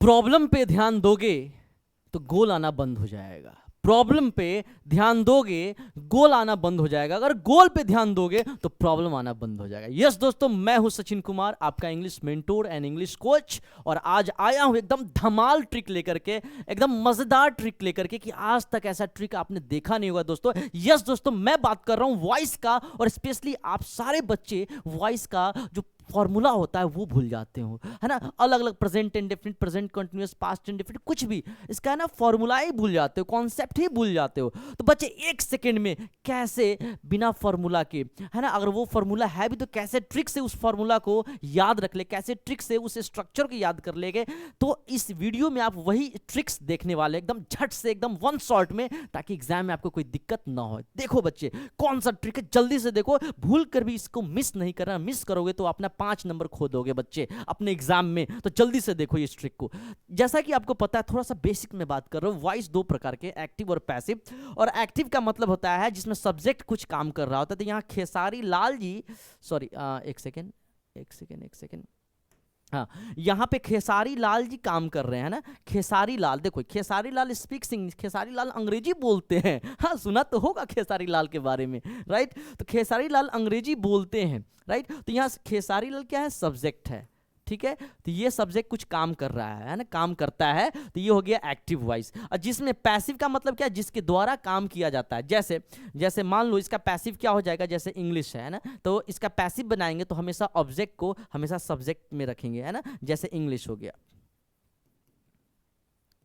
Problem पे ध्यान दोगे तो गोल आना बंद हो जाएगा। प्रॉब्लम पे ध्यान दोगे गोल आना बंद हो जाएगा, अगर गोल पे ध्यान दोगे तो प्रॉब्लम आना बंद हो जाएगा। यस दोस्तों, मैं हूं सचिन कुमार, आपका English mentor and English coach, और आज आया हूं एकदम धमाल ट्रिक लेकर के, एकदम मजेदार ट्रिक लेकर के कि आज तक ऐसा ट्रिक आपने देखा नहीं होगा दोस्तों। यस दोस्तों, मैं बात कर रहा हूं वॉइस का, और स्पेशली आप सारे बच्चे वॉइस का जो फॉर्मूला होता है वो भूल जाते हो, है ना। अलग अलग present indefinite, present continuous, past indefinite, कुछ भी इसका है ना फॉर्मूला ही भूल जाते हो, कॉन्सेप्ट ही भूल जाते हो। तो बच्चे एक सेकंड में कैसे बिना फॉर्मूला के, है ना, अगर वो फॉर्मूला है भी तो कैसे ट्रिक से उस फॉर्मूला को याद रख ले, कैसे ट्रिक से उस स्ट्रक्चर को याद कर लेंगे। तो इस वीडियो में आप वही ट्रिक्स देखने वाले एकदम झट से, एकदम वन शॉट में, ताकि एग्जाम में आपको कोई दिक्कत ना हो। देखो बच्चे कौन सा ट्रिक है, जल्दी से देखो, भूल कर भी इसको मिस नहीं करना। मिस करोगे तो अपना 5 नंबर खो दोगे बच्चे अपने एग्जाम में। तो जल्दी से देखो ये ट्रिक को। जैसा कि आपको पता है, थोड़ा सा बेसिक में बात कर रहा हूं, वॉइस दो प्रकार के, एक्टिव और पैसिव। और एक्टिव का मतलब होता है जिसमें सब्जेक्ट कुछ काम कर रहा होता है। तो यहां खेसारी लाल जी, सॉरी एक सेकेंड, हाँ, यहाँ पे खेसारी लाल जी काम कर रहे हैं ना। खेसारी लाल, देखो खेसारी लाल स्पीक्स इंग्लिश, खेसारी लाल अंग्रेजी बोलते हैं। हाँ, सुना तो होगा खेसारी लाल के बारे में, राइट। तो खेसारी लाल अंग्रेजी बोलते हैं, राइट। तो यहाँ खेसारी लाल क्या है, सब्जेक्ट है, ठीक है। तो ये सब्जेक्ट कुछ काम कर रहा है ना, काम करता है, तो ये हो गया एक्टिव वॉइस। और जिसमें पैसिव का मतलब क्या है, जिसके द्वारा काम किया जाता है। जैसे जैसे मान लो इसका पैसिव क्या हो जाएगा, जैसे इंग्लिश है ना, तो इसका पैसिव बनाएंगे तो हमेशा ऑब्जेक्ट को हमेशा सब्जेक्ट में रखेंगे, है ना। जैसे इंग्लिश हो गया,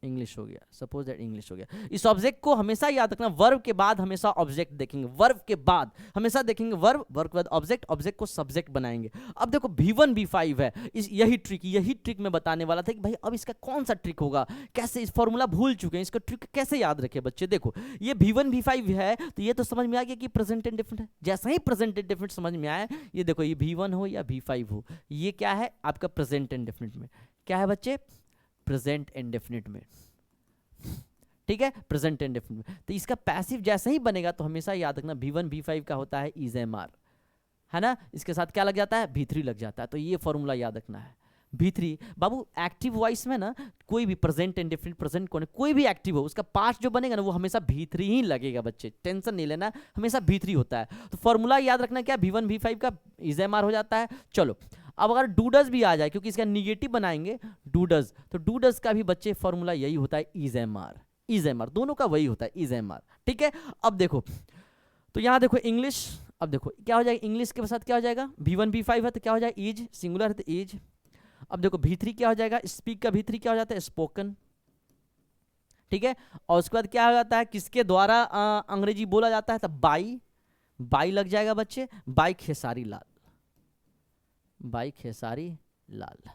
इंग्लिश हो गया, सपोज दैट इंग्लिश हो गया। इस ऑब्जेक्ट को हमेशा याद रखना, वर्ब के बाद हमेशा ऑब्जेक्ट देखेंगे, वर्ब के बाद हमेशा देखेंगे वर्ब, वर्ब के बाद ऑब्जेक्ट, ऑब्जेक्ट को सब्जेक्ट बनाएंगे। अब देखो V1 V5 है, यही ट्रिक मैं बताने वाला था कि भाई अब इसका कौन सा ट्रिक होगा, कैसे इस फॉर्मूला भूल चुके हैं, इसका ट्रिक कैसे याद रखे बच्चे। देखो ये V1 V5 है, तो ये तो समझ में आ गया कि प्रेजेंट इंडेफिनिट है। जैसा ही प्रेजेंट इंडेफिनिट समझ में आया, ये देखो ये V1 हो या V5 हो, ये क्या है आपका प्रेजेंट इंडेफिनिट में, क्या है बच्चे, प्रेजेंट इंडेफिनिट में, ठीक है, प्रेजेंट इंडेफिनिट में। तो इसका पैसिव जैसा ही बनेगा तो हमेशा याद रखना V1 V5 का होता है इज एम आर, है ना। इसके साथ क्या लग जाता है, V3 लग जाता है। तो ये फॉर्मूला याद रखना है, V3। बाबू एक्टिव वॉइस में ना कोई भी प्रेजेंट इंडेफिनिट, प्रेजेंट कोई भी एक्टिव हो, उसका पास्ट जो बनेगा ना वो हमेशा V3 ही लगेगा बच्चे, टेंशन नहीं लेना, हमेशा V3 होता है। तो फॉर्मूला याद रखना क्या, V1 V5 का इज एम आर हो जाता है। चलो अब अगर डूडस भी आ जाए, क्योंकि इसका निगेटिव बनाएंगे डूडस, तो डूडस का भी बच्चे फॉर्मूला यही होता है, is M R, is M R, दोनों का वही होता है, इज एम आर, ठीक है। अब देखो, तो यहां देखो इंग्लिश, अब देखो क्या हो जाएगा, इंग्लिश के साथ क्या हो जाएगा, V1 V5 है तो क्या हो जाएगा, इज, सिंगुलर है तो इज। अब देखो V3 क्या हो जाएगा, स्पीक का V3 क्या हो जाता है, स्पोकन, ठीक है। और उसके बाद क्या हो जाता है, किसके द्वारा अंग्रेजी बोला जाता है, तो बाई, बाई लग जाएगा बच्चे, by Khesari Lal, by Khesari Lal.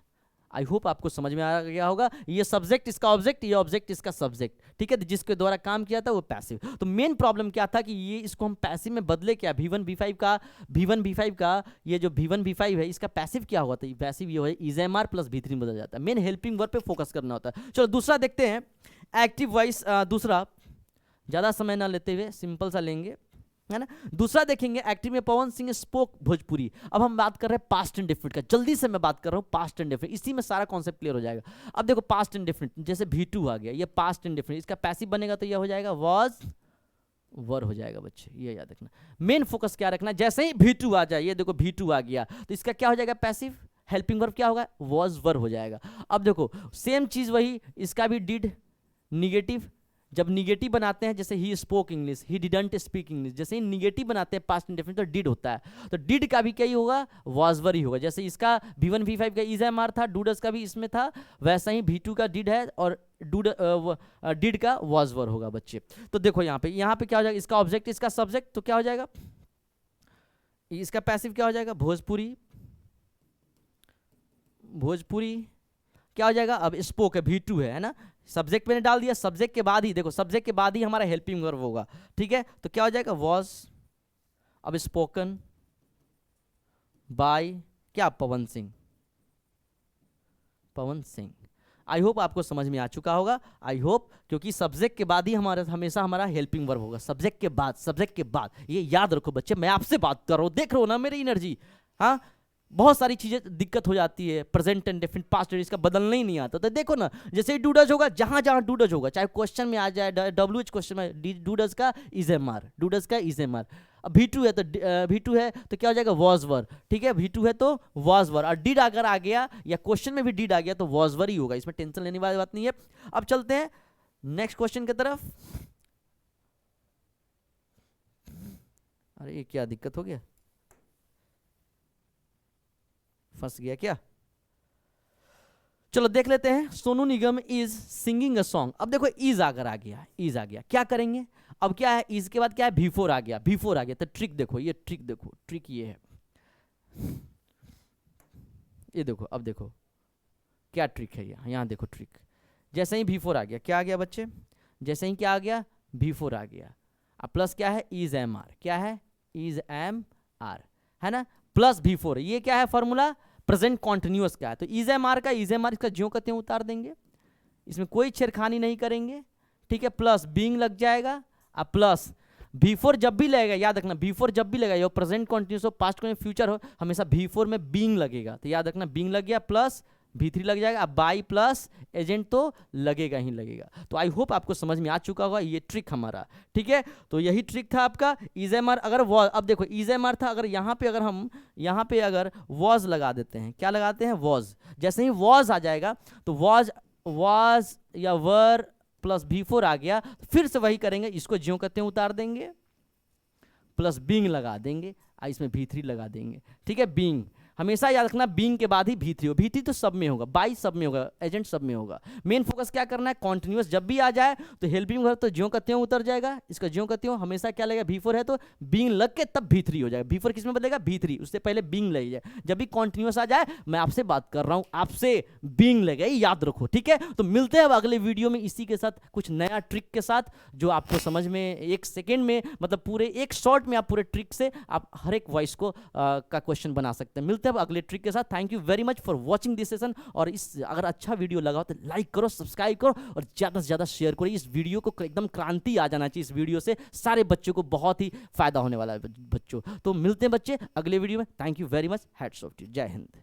I hope आपको समझ में आ गया होगा। ये सब्जेक्ट इसका ऑब्जेक्ट, ये ऑब्जेक्ट इसका सब्जेक्ट, ठीक है, जिसके द्वारा काम किया था वो पैसिव। तो मेन प्रॉब्लम क्या था कि ये इसको हम पैसिव में बदले, क्या V1 V5 का ये जो V1 V5 है इसका पैसिव क्या हुआ था, पैसिव ये है is M are plus V3 में बदल जाता है। मेन हेल्पिंग वर्ब पे फोकस करना होता है। चलो दूसरा देखते हैं, एक्टिव वॉइस। दूसरा ज़्यादा समय ना लेते हुए सिंपल सा लेंगे, है ना। दूसरा देखेंगे, एक्टिव में पवन सिंह स्पोक भोजपुरी। अब हम बात कर रहे हैं पास्ट इंडेफिनिट का, जल्दी से मैं बात कर रहा हूँ पास्ट इंडेफिनिट, इसी में सारा कॉन्सेप्ट क्लियर हो जाएगा। अब देखो पास्ट इंडेफिनिट, जैसे V2 आ गया, ये पास्ट इंडेफिनिट, इसका पैसिव बनेगा तो ये हो जाएगा वॉज, वर हो जाएगा बच्चे, ये याद रखना। मेन फोकस क्या रखना, जैसे ही V2 आ जाए, ये देखो V2 आ गया तो इसका क्या हो जाएगा, पैसिव, हेल्पिंग वर्ब क्या होगा, वॉज, वर हो जाएगा। अब देखो सेम चीज वही, इसका भी डिड, निगेटिव, जब निगेटिव बनाते हैं, जैसे he spoke English, he didn't speak English, जैसे ही निगेटिव बनाते हैं पास्ट इंडेफिनिट तो डिड होता है, तो डिड का भी क्या ही होगा, वाज वर ही होगा। जैसे इसका V1 V5 का इज एम आर था, डूडस का भी इसमें था, वैसा ही V2 का डिड है और डिड का वाज वर होगा बच्चे। तो देखो यहाँ पे क्या हो जाएगा, इसका ऑब्जेक्ट इसका सब्जेक्ट, तो क्या हो जाएगा, इसका पैसिव क्या हो जाएगा, भोजपुरी, भोजपुरी क्या हो जाएगा, अब स्पोक है, V2 है ना, सब्जेक्ट मैंने डाल दिया, सब्जेक्ट के बाद ही देखो, सब्जेक्ट के बाद ही हमारा हेल्पिंग वर्ब होगा, ठीक है। तो क्या हो जाएगा, वॉज, अब स्पोकन बाय क्या, पवन सिंह, पवन सिंह। आई होप आपको समझ में आ चुका होगा, आई होप, क्योंकि सब्जेक्ट के बाद ही हमेशा हमारा हेल्पिंग वर्ब होगा, सब्जेक्ट के बाद, सब्जेक्ट के बाद, ये याद रखो बच्चे। मैं आपसे बात कर रहा हूँ, देख रहे हो ना मेरी एनर्जी, हाँ, बहुत सारी चीजें दिक्कत हो जाती है, present and definite past tense का बदलना ही नहीं आता। तो देखो ना, जैसे ही डूडज होगा, जहां जहां डूडज होगा, चाहे क्वेश्चन में आ जाए, WH क्वेश्चन में डूडज का इज एम आर, डूडज का इज एम आर। अब V2 है तो V2 है तो क्या हो जाएगा, वॉज वर, ठीक है, V2 है तो वॉज वर। और डिड अगर आ गया या क्वेश्चन में भी डिड आ गया तो वॉज वर ही होगा, इसमें टेंशन लेने वाली बात नहीं है। अब चलते हैं नेक्स्ट क्वेश्चन की तरफ। अरे ये क्या दिक्कत हो गया, फंस गया क्या? चलो देख लेते हैं। Sonu Nigam is singing a song. अब देखो इज अगर आ गया, इज आ गया, क्या करेंगे? अब क्या है, इज के बाद क्या है, V4 आ गया, V4 आ गया। तो ट्रिक देखो, ये ट्रिक देखो, ट्रिक ये है, ये देखो, अब देखो क्या ट्रिक है, यहाँ देखो ट्रिक। जैसे ही V4 आ गया, क्या आ गया बच्चे, जैसे ही क्या आ गया, V4 आ गया। अब प्लस क्या है, इज एम आर, क्या है, इज एम आर, है ना, प्लस V4। ये क्या है फॉर्मूला, प्रेजेंट कॉन्टिन्यूअस का है। तो इज एम आर का इज एम आर इसका ज्यों का त्यों उतार देंगे, इसमें कोई छेड़खानी नहीं करेंगे, ठीक है। प्लस बीइंग लग जाएगा, अब प्लस V4 जब भी लगेगा, याद रखना V4 जब भी लगेगा, प्रेजेंट कॉन्टिन्यूअस हो, पास्ट को फ्यूचर हो, हमेशा V4 में बीइंग लगेगा। तो याद रखना बीइंग लग गया, प्लस V3 लग जाएगा। अब बाई प्लस एजेंट तो लगेगा ही लगेगा। तो आई होप आपको समझ में आ चुका होगा ये ट्रिक हमारा, ठीक है। तो यही ट्रिक था आपका इज एम आर। अगर वॉज, अब देखो इज एम आर था, अगर यहाँ पे अगर हम यहाँ पे अगर वॉज लगा देते हैं, क्या लगाते हैं, वॉज। जैसे ही वॉज आ जाएगा तो वॉज, वॉज या वर प्लस V4 आ गया, फिर से वही करेंगे, इसको ज्यों करते हैं उतार देंगे, प्लस बीइंग लगा देंगे, इसमें V3 लगा देंगे, ठीक है। बीइंग हमेशा याद रखना, बीइंग के बाद ही V3 हो, V3 तो सब में होगा, बाई सब में होगा, एजेंट सब में होगा। मेन फोकस क्या करना है, कॉन्टिन्यूअस जब भी आ जाए तो हेल्पिंग वर्ब तो ज्यों का त्यों उतर जाएगा, इसका ज्यों का त्यों हमेशा क्या लगेगा, V4 है तो बीइंग लग के तब V3 हो जाएगा। V4 किस में बदलेगा, V3, उससे पहले बीइंग लग जाए। जब भी कॉन्टिन्यूअस आ जाए, मैं आपसे बात कर रहा हूँ, आपसे बीइंग लगे, याद रखो, ठीक है। तो मिलते हैं अब अगले वीडियो में इसी के साथ, कुछ नया ट्रिक के साथ, जो आपको समझ में एक सेकेंड में, मतलब पूरे एक शॉर्ट में आप पूरे ट्रिक से आप हर एक वॉइस को का क्वेश्चन बना सकते हैं। मिलते हैं अब अगले ट्रिक के साथ। Thank you very much for watching this session. और इस अगर अच्छा वीडियो लगा हो तो लाइक करो, सब्सक्राइब करो और ज़्यादा से ज़्यादा शेयर करो। इस वीडियो को एकदम क्रांति आ जाना चाहिए, इस वीडियो से सारे बच्चों को बहुत ही फायदा होने वाला है बच्चों। तो मिलते हैं बच्चे अगले वीडियो में। Thank you very much, hats off to, Jai Hind.